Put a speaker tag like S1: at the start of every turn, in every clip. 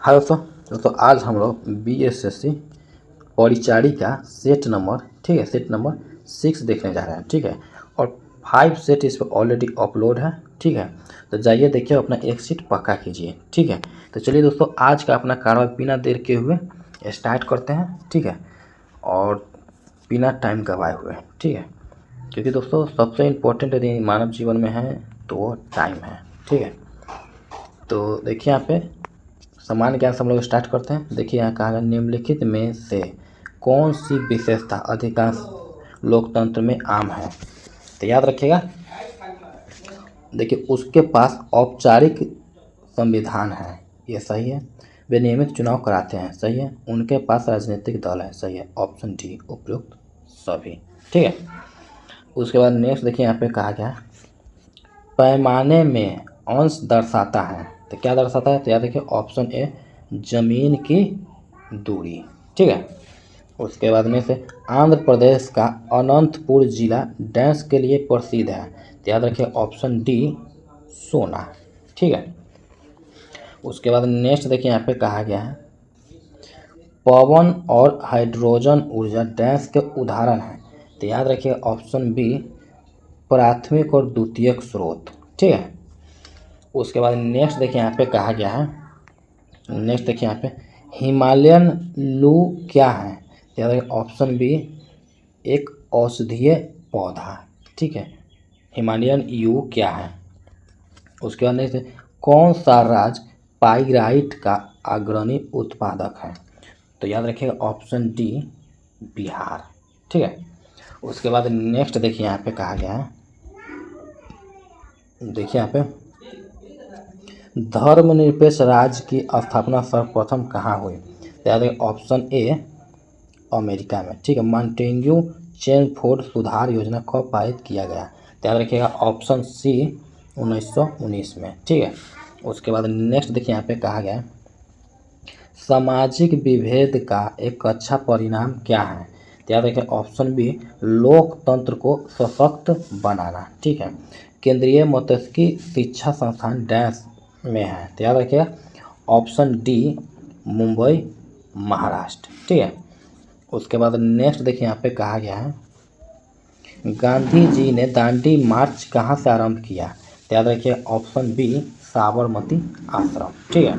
S1: हाँ दोस्तों आज हम लोग BSSC परिचारिका सेट नंबर सेट नंबर 6 देखने जा रहे हैं। ठीक है, और 5 सेट इस पर ऑलरेडी अपलोड है। ठीक है, तो जाइए देखिए, अपना एक सीट पक्का कीजिए। ठीक है, तो चलिए दोस्तों आज का अपना कार्य बिना देर के हुए स्टार्ट करते हैं। ठीक है, और बिना टाइम गवाए हुए। ठीक है, क्योंकि दोस्तों सबसे इम्पोर्टेंट यदि मानव जीवन में है तो वो टाइम है। ठीक है, तो देखिए यहाँ पे सामान्य ज्ञान से हम लोग स्टार्ट करते हैं। देखिए यहाँ कहा गया, निम्नलिखित में से कौन सी विशेषता अधिकांश लोकतंत्र में आम है। तो याद रखिएगा, देखिए उसके पास औपचारिक संविधान है, ये सही है। वे नियमित चुनाव कराते हैं, सही है। उनके पास राजनीतिक दल है, सही है। ऑप्शन डी उपयुक्त सभी। ठीक है, उसके बाद नेक्स्ट देखिए यहाँ पे कहा गया, पैमाने में अंश दर्शाता है। तो क्या दर्शाता है, तो याद देखिए ऑप्शन ए जमीन की दूरी। ठीक है, उसके बाद में से आंध्र प्रदेश का अनंतपुर जिला डैश के लिए प्रसिद्ध है। तो याद रखिए ऑप्शन डी सोना। ठीक है, उसके बाद नेक्स्ट देखिए यहाँ पे कहा गया है, पवन और हाइड्रोजन ऊर्जा डैश के उदाहरण हैं। तो याद रखिए ऑप्शन बी प्राथमिक और द्वितीयक स्रोत। ठीक है, उसके बाद नेक्स्ट देखिए यहाँ पे कहा गया है, नेक्स्ट देखिए यहाँ पे हिमालयन लू क्या है। याद रखिए ऑप्शन बी एक औषधीय पौधा। ठीक है, हिमालयन यू क्या है। उसके बाद नेक्स्ट, कौन सा राज्य पाइराइट का अग्रणी उत्पादक है। तो याद रखिएगा ऑप्शन डी बिहार। ठीक है, उसके बाद नेक्स्ट देखिए यहाँ पे कहा गया है, देखिए यहाँ पे धर्मनिरपेक्ष राज्य की स्थापना सर्वप्रथम कहाँ हुई। तो याद रखिए ऑप्शन ए अमेरिका में। ठीक है, मॉन्टेग्यू चेमरफोर्ड सुधार योजना कब पारित किया गया। तो याद रखिएगा ऑप्शन सी 1919 में। ठीक है, उसके बाद नेक्स्ट देखिए यहाँ पे कहा गया है, सामाजिक विभेद का एक अच्छा परिणाम क्या है। तो याद रखिए ऑप्शन बी लोकतंत्र को सशक्त बनाना। ठीक है, केंद्रीय मत्स्यिकी शिक्षा संस्थान डैश में है। तो याद रखिएगा ऑप्शन डी मुंबई महाराष्ट्र। ठीक है, उसके बाद नेक्स्ट देखिए यहाँ पे कहा गया है, गांधी जी ने दांडी मार्च कहाँ से आरंभ किया। तो याद रखिए ऑप्शन बी साबरमती आश्रम। ठीक है,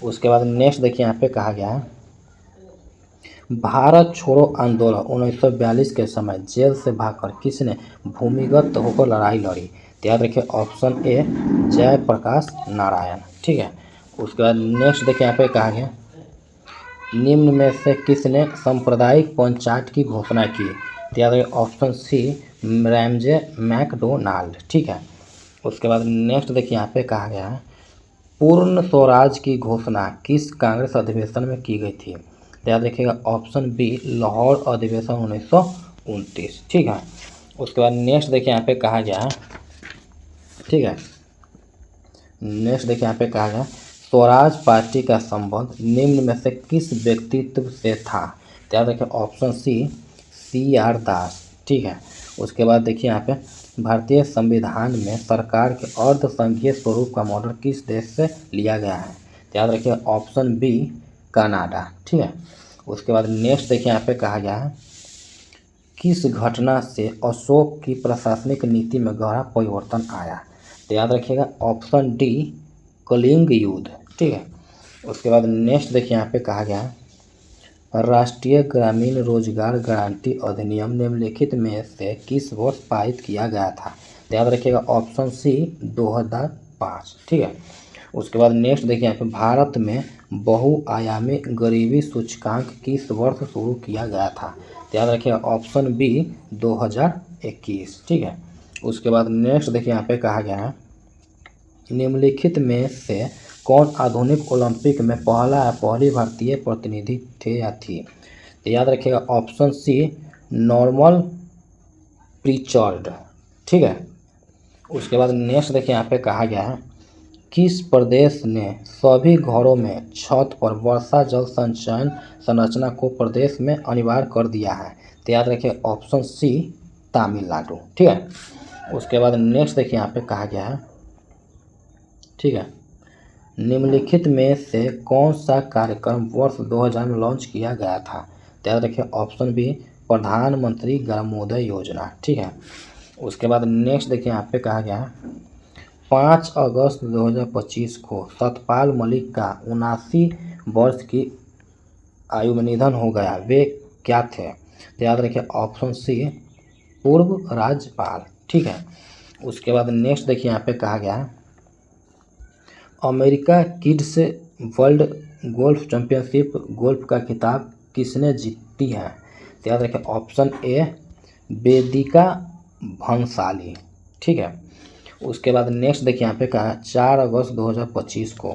S1: उसके बाद नेक्स्ट देखिए यहाँ पे कहा गया है, भारत छोड़ो आंदोलन 1942 के समय जेल से भागकर किसने भूमिगत होकर लड़ाई लड़ी। तो याद रखिए ऑप्शन ए जयप्रकाश नारायण। ठीक है, उसके बाद नेक्स्ट देखिए यहाँ पे कहा गया, निम्न में से किसने सांप्रदायिक पंचायत की घोषणा की। तो याद रखिए ऑप्शन सी रैमजे मैकडोनाल्ड। ठीक है, उसके बाद नेक्स्ट देखिए यहाँ पे कहा गया है, पूर्ण स्वराज की घोषणा किस कांग्रेस अधिवेशन में की गई थी। तो याद रखिएगा ऑप्शन बी लाहौर अधिवेशन 1929। ठीक है, उसके बाद नेक्स्ट देखिए यहाँ पे कहा गया है, ठीक है, नेक्स्ट देखिए यहाँ पे कहा गया, स्वराज पार्टी का संबंध निम्न में से किस व्यक्तित्व से था। तो याद रखिए ऑप्शन सी CR दास। ठीक है, उसके बाद देखिए यहाँ पे भारतीय संविधान में सरकार के अर्ध संघीय स्वरूप का मॉडल किस देश से लिया गया है। तो याद रखिए ऑप्शन बी कनाडा। ठीक है, उसके बाद नेक्स्ट देखिए यहाँ पे कहा गया है, किस घटना से अशोक की प्रशासनिक नीति में गहरा परिवर्तन आया। तो याद रखिएगा ऑप्शन डी कलिंग युद्ध। ठीक है, उसके बाद नेक्स्ट देखिए यहाँ पे कहा गया है, राष्ट्रीय ग्रामीण रोजगार गारंटी अधिनियम निम्नलिखित में से किस वर्ष पारित किया गया था। तो याद रखिएगा ऑप्शन सी 2005। ठीक है, उसके बाद नेक्स्ट देखिए यहाँ पे, भारत में बहुआयामी गरीबी सूचकांक किस वर्ष शुरू किया गया था। तो याद रखिएगा ऑप्शन बी 2021। ठीक है, उसके बाद नेक्स्ट देखिए यहाँ पे कहा गया है, निम्नलिखित में से कौन आधुनिक ओलंपिक में पहली भारतीय प्रतिनिधि थे या थी। तो याद रखिएगा ऑप्शन सी नॉर्मल प्रीचर्ड। ठीक है, उसके बाद नेक्स्ट देखिए यहाँ पे कहा गया है, किस प्रदेश ने सभी घरों में छत पर वर्षा जल संचयन संरचना को प्रदेश में अनिवार्य कर दिया है। तो याद रखिए ऑप्शन सी तमिलनाडु। ठीक है, उसके बाद नेक्स्ट देखिए यहाँ पे कहा गया है, ठीक है, निम्नलिखित में से कौन सा कार्यक्रम वर्ष 2000 में लॉन्च किया गया था? तो याद रखिए ऑप्शन बी प्रधानमंत्री ग्रामोदय योजना। ठीक है, उसके बाद नेक्स्ट देखिए यहाँ पे कहा गया है 5 अगस्त 2025 को सतपाल मलिक का 79 वर्ष की आयु में निधन हो गया, वे क्या थे? तो याद रखिए ऑप्शन सी पूर्व राज्यपाल। ठीक है, उसके बाद नेक्स्ट देखिए यहाँ पे कहा गया है America kids world golf championship golf का खिताब किसने जीती है? तो याद रखिए ऑप्शन ए वेदिका भंसाली। ठीक है, उसके बाद नेक्स्ट देखिए यहाँ पे कहा है 4 अगस्त 2025 को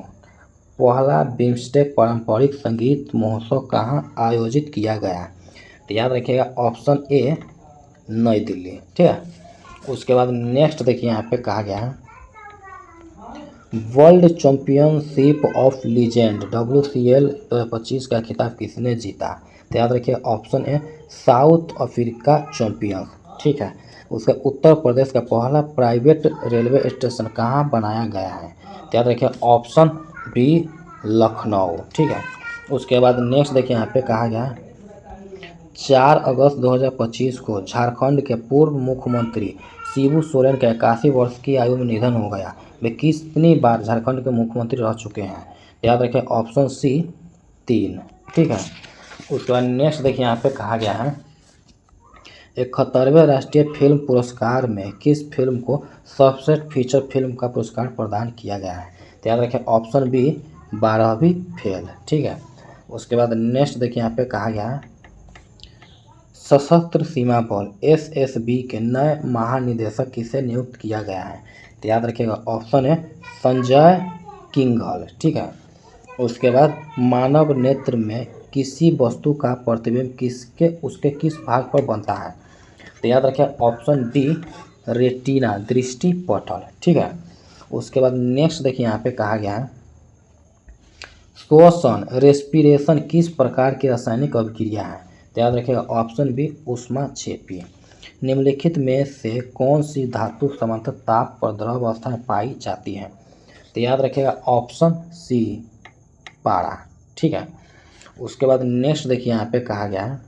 S1: पहला बिम्स्टेक पारंपरिक संगीत महोत्सव कहाँ आयोजित किया गया? तो याद रखिएगा ऑप्शन ए नई दिल्ली। ठीक है, उसके बाद नेक्स्ट देखिए यहाँ पे कहा गया है world championship of legend WCL 2025 का खिताब किसने जीता? तो याद रखिए option A south Africa champions. ठीक है, उसका उत्तर प्रदेश का पहला प्राइवेट रेलवे स्टेशन कहाँ बनाया गया है? तो याद रखिए ऑप्शन बी लखनऊ। ठीक है, उसके बाद नेक्स्ट देखिए यहाँ पे कहा गया 4 अगस्त 2025 को झारखंड के पूर्व मुख्यमंत्री शिबू सोरेन के 81 वर्ष की आयु में निधन हो गया, वे कितनी बार झारखंड के मुख्यमंत्री रह चुके हैं? याद रखें ऑप्शन सी 3। ठीक है, उसके बाद नेक्स्ट देखिए यहाँ पे कहा गया है 71वें राष्ट्रीय फिल्म पुरस्कार में किस फिल्म को सर्वश्रेष्ठ फीचर फिल्म का पुरस्कार प्रदान किया गया है? तो याद रखें ऑप्शन बी 12वीं फेल। ठीक है, उसके बाद नेक्स्ट देखिए यहाँ पे कहा गया है सशस्त्र सीमा बल SSB के नए महानिदेशक किसे नियुक्त किया गया है? तो याद रखिएगा ऑप्शन है संजय किंगल। ठीक है, उसके बाद मानव नेत्र में किसी वस्तु का प्रतिबिंब उसके किस भाग पर बनता है? तो याद रखिए ऑप्शन डी रेटिना दृष्टि पटल। ठीक है, उसके बाद नेक्स्ट देखिए यहाँ पे कहा गया है श्वसन रेस्पिरेशन किस प्रकार की रासायनिक अभिक्रिया है? तो याद रखिएगा ऑप्शन बी ऊष्माक्षेपी। निम्नलिखित में से कौन सी धातु सामान्यतः ताप पर द्रव अवस्था में पाई जाती है? तो याद रखिएगा ऑप्शन सी पारा। ठीक है, उसके बाद नेक्स्ट देखिए यहाँ पे कहा गया है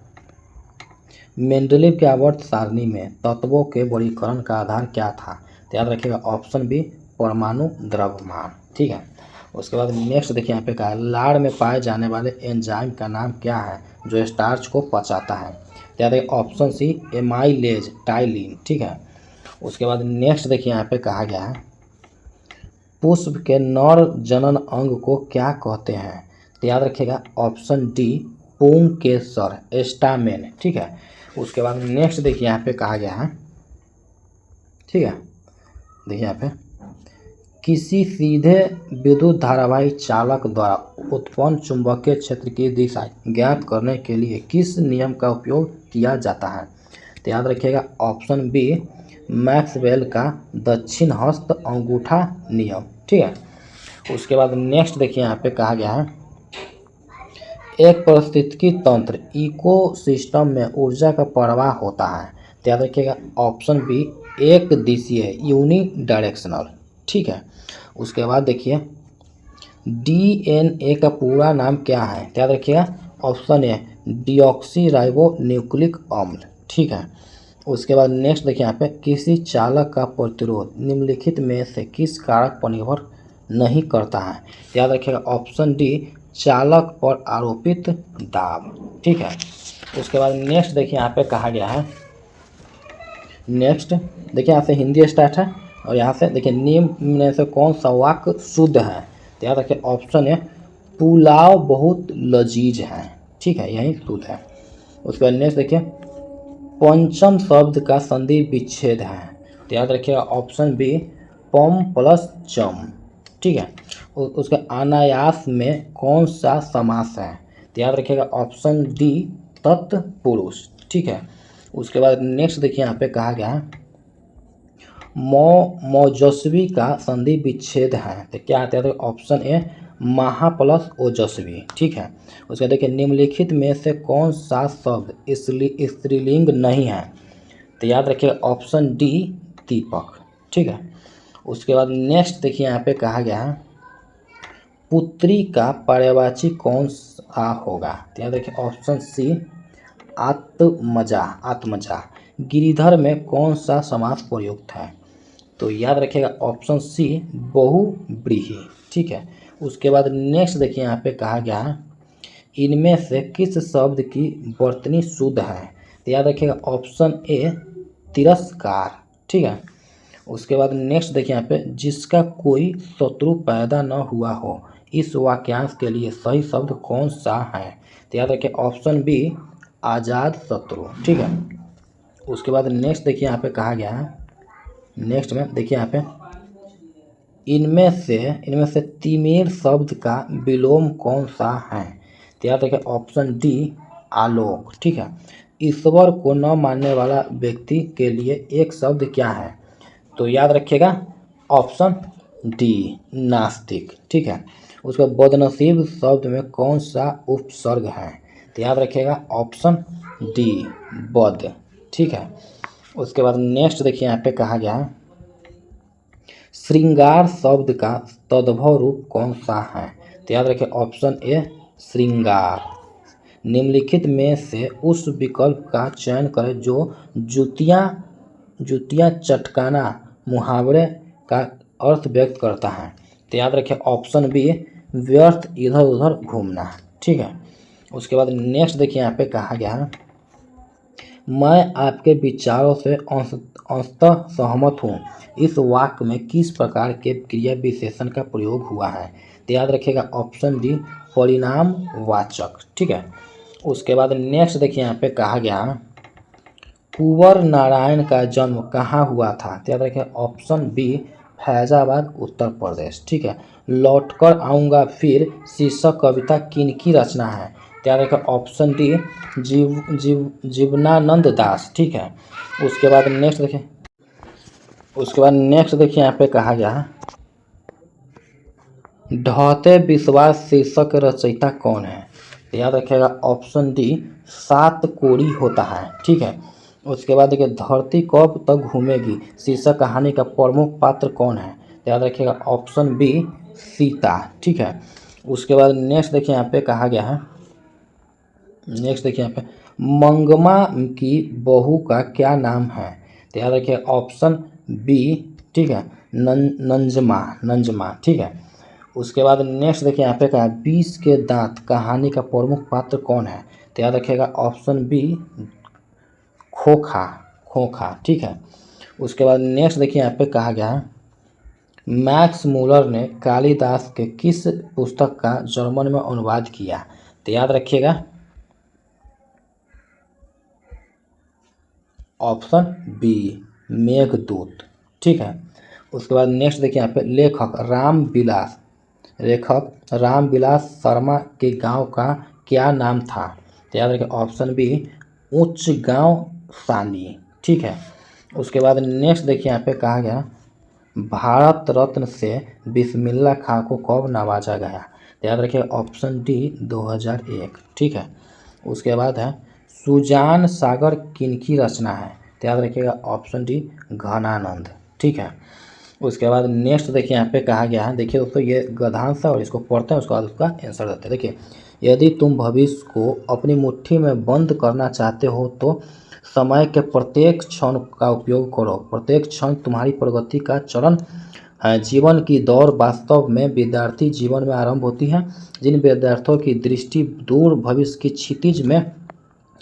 S1: मेंडलीव के आवर्त सारणी में तत्वों के वर्गीकरण का आधार क्या था? तो याद रखिएगा ऑप्शन बी परमाणु द्रव्यमान। ठीक है, उसके बाद नेक्स्ट देखिए यहाँ पे कहा है लाड़ में पाए जाने वाले एंजाइम का नाम क्या है जो स्टार्च को पचाता है? तो याद रखिए ऑप्शन सी एमाइलेज टाइलिन। ठीक है, उसके बाद नेक्स्ट देखिए यहाँ पे कहा गया है पुष्प के नर जनन अंग को क्या कहते हैं? तो याद रखिएगा ऑप्शन डी पुंकेसर स्टामेन। ठीक है, उसके बाद नेक्स्ट देखिए यहाँ पे कहा गया है ठीक है, देखिए यहाँ पे किसी सीधे विद्युत धारावाही चालक द्वारा उत्पन्न चुंबकीय क्षेत्र की दिशा ज्ञात करने के लिए किस नियम का उपयोग किया जाता है? तो याद रखिएगा ऑप्शन बी मैक्सवेल का दक्षिण हस्त अंगूठा नियम। ठीक है, उसके बाद नेक्स्ट देखिए यहाँ पे कहा गया है एक पारिस्थितिकी तंत्र इकोसिस्टम में ऊर्जा का प्रवाह होता है। तो याद रखिएगा ऑप्शन बी एक दिशीय यूनि डायरेक्शनल। ठीक है, उसके बाद देखिए DNA का पूरा नाम क्या है? तो याद रखिएगा option A deoxy ribo nucleic अम्ल। ठीक है, उसके बाद नेक्स्ट देखिए यहाँ पे किसी चालक का प्रतिरोध निम्नलिखित में से किस कारक पर निर्भर नहीं करता है? याद रखिएगा ऑप्शन डी चालक पर आरोपित दाब। ठीक है, उसके बाद नेक्स्ट देखिए यहाँ पे कहा गया है नेक्स्ट देखिए यहाँ से हिंदी स्टार्ट है और यहाँ से देखिए निम्न में से कौन सा वाक्य शुद्ध है? तो याद रखिए ऑप्शन है पुलाव बहुत लजीज है। ठीक है, यही शुद्ध है। उसके बाद नेक्स्ट देखिए पंचम शब्द का संधि विच्छेद है। तो याद रखिएगा ऑप्शन बी पम प्लस चम। ठीक है, उसके अनायास में कौन सा समास है? तो याद रखिएगा ऑप्शन डी तत्पुरुष। ठीक है, उसके बाद नेक्स्ट देखिए यहाँ पे कहा गया है मौजस्वी का संधि विच्छेद है। तो क्या आता है? ऑप्शन ए महा प्लस ओजस्वी। ठीक है, उसके देखिए निम्नलिखित में से कौन सा शब्द स्त्रीलिंग नहीं है? तो याद रखिए ऑप्शन डी दीपक। ठीक है, उसके बाद नेक्स्ट देखिए यहाँ पे कहा गया है पुत्री का पर्यायवाची कौन सा होगा? तो याद रखिए ऑप्शन सी आत्मजा। आत्मजा। गिरिधर में कौन सा समास प्रयुक्त है? तो याद रखिएगा ऑप्शन सी बहुव्रीहि। ठीक है। उसके बाद नेक्स्ट देखिए यहाँ पे कहा गया है इनमें से किस शब्द की वर्तनी शुद्ध है? तो याद रखिएगा ऑप्शन ए तिरस्कार। ठीक है। उसके बाद नेक्स्ट देखिए यहाँ पे जिसका कोई शत्रु पैदा न हुआ हो, इस वाक्यांश के लिए सही शब्द कौन सा है? तो याद रखिए ऑप्शन बी आजाद शत्रु। ठीक है। उसके बाद नेक्स्ट देखिए यहाँ पे कहा गया है नेक्स्ट में देखिए यहाँ पे इनमें से तिमिर शब्द का विलोम कौन सा है? तो याद रखिए ऑप्शन डी आलोक। ठीक है। ईश्वर को न मानने वाला व्यक्ति के लिए एक शब्द क्या है? तो याद रखिएगा ऑप्शन डी नास्तिक। ठीक है। उसका बदनसीब शब्द में कौन सा उपसर्ग है? तो याद रखिएगा ऑप्शन डी बद। ठीक है। उसके बाद नेक्स्ट देखिए यहाँ पे कहा गया है श्रृंगार शब्द का तद्भव रूप कौन सा है? तो याद रखिए ऑप्शन ए श्रृंगार। निम्नलिखित में से उस विकल्प का चयन करें जो जुतियाँ चटकाना मुहावरे का अर्थ व्यक्त करता है। तो याद रखिए ऑप्शन बी व्यर्थ इधर उधर घूमना। ठीक है। उसके बाद नेक्स्ट देखिए यहाँ पे कहा गया है मैं आपके विचारों से अंशतः सहमत हूँ। इस वाक्य में किस प्रकार के क्रिया विशेषण का प्रयोग हुआ है? तो याद रखिएगा ऑप्शन डी परिणामवाचक। ठीक है। उसके बाद नेक्स्ट देखिए यहाँ पे कहा गया कुंवर नारायण का जन्म कहाँ हुआ था? तो याद रखिए ऑप्शन बी फैजाबाद उत्तर प्रदेश। ठीक है। लौटकर आऊँगा फिर शीर्षक कविता किनकी रचना है? तो याद रखिए ऑप्शन डी जीवनानंद दास। ठीक है। उसके बाद नेक्स्ट देखिए यहाँ पे कहा गया है ढहते विश्वास शीर्षक रचयिता कौन है? तो याद रखिएगा ऑप्शन डी सात कोड़ी होता है। ठीक है। उसके बाद देखिए धरती कब तक घूमेगी शीर्षक कहानी का प्रमुख पात्र कौन है? तो याद रखिएगा ऑप्शन बी सीता। ठीक है। उसके बाद नेक्स्ट देखिए यहाँ पे कहा गया है मंगमा की बहू का क्या नाम है? तो याद रखिए ऑप्शन बी। ठीक है नंजमा। ठीक है। उसके बाद नेक्स्ट देखिए यहाँ पे कहा 20 के दांत कहानी का प्रमुख पात्र कौन है? तो याद रखिएगा ऑप्शन बी खोखा। ठीक है। उसके बाद नेक्स्ट देखिए यहाँ पे कहा गया है मैक्स मूलर ने कालिदास के किस पुस्तक का जर्मन में अनुवाद किया? तो याद रखिएगा ऑप्शन बी मेघदूत। ठीक है। उसके बाद नेक्स्ट देखिए यहाँ पे लेखक रामविलास शर्मा के गांव का क्या नाम था? तो याद रखिए ऑप्शन बी उच्च गांव सानी। ठीक है। उसके बाद नेक्स्ट देखिए यहाँ पे कहा गया भारत रत्न से बिस्मिल्लाह खां को कब नवाजा गया? तो याद रखिए ऑप्शन डी 2001। ठीक है। उसके बाद है सुजान सागर किनकी रचना है? तो याद रखिएगा ऑप्शन डी घनानंद। ठीक है। उसके बाद नेक्स्ट देखिए यहाँ पे कहा गया है देखिए दोस्तों ये गद्यांश है और इसको पढ़ते हैं उसके बाद उसका आंसर देते हैं। देखिए यदि तुम भविष्य को अपनी मुट्ठी में बंद करना चाहते हो तो समय के प्रत्येक क्षण का उपयोग करो। प्रत्येक क्षण तुम्हारी प्रगति का चरण है। जीवन की दौड़ वास्तव में विद्यार्थी जीवन में आरंभ होती है। जिन विद्यार्थियों की दृष्टि दूर भविष्य की क्षितिज में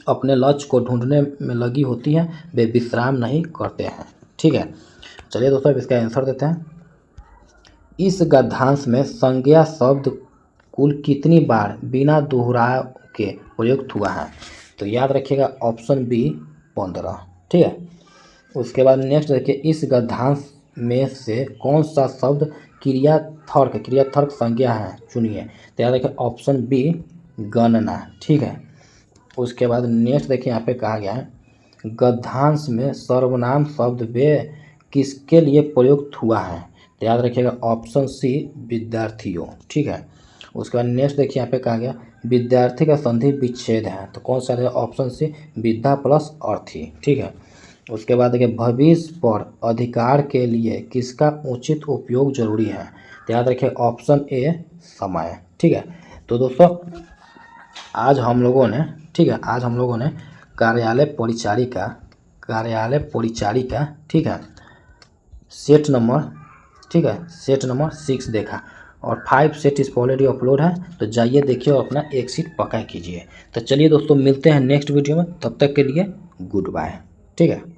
S1: अपने लक्ष्य को ढूंढने में लगी होती है वे विश्राम नहीं करते हैं। ठीक है। चलिए दोस्तों इसका आंसर देते हैं। इस गद्यांश में संज्ञा शब्द कुल कितनी बार बिना दोहराव के प्रयुक्त हुआ है? तो याद रखिएगा ऑप्शन बी 15। ठीक है। उसके बाद नेक्स्ट देखिए इस गद्यांश में से कौन सा शब्द क्रियाथर्क संज्ञा है? चुनिए। तो याद रखिए ऑप्शन बी गणना। ठीक है। उसके बाद नेक्स्ट देखिए यहाँ पे कहा गया है गद्यांश में सर्वनाम शब्द वे किसके लिए प्रयुक्त हुआ है? तो याद रखिएगा ऑप्शन सी विद्यार्थियों। ठीक है। उसके बाद नेक्स्ट देखिए यहाँ पे कहा गया विद्यार्थी का संधि विच्छेद है तो कौन सा है? ऑप्शन सी विद्या प्लस अर्थी। ठीक है। उसके बाद देखिए भविष्य पर अधिकार के लिए किसका उचित उपयोग जरूरी है? तो याद रखिए ऑप्शन ए समय। ठीक है, तो दोस्तों आज हम लोगों ने, ठीक है, आज हम लोगों ने कार्यालय परिचारिका, ठीक है, सेट नंबर, ठीक है, सेट नंबर 6 देखा और 5 सेट इस ऑलरेडी अपलोड है, तो जाइए देखिए और अपना एक सीट पक्का कीजिए। तो चलिए दोस्तों मिलते हैं नेक्स्ट वीडियो में, तब तक के लिए गुड बाय। ठीक है।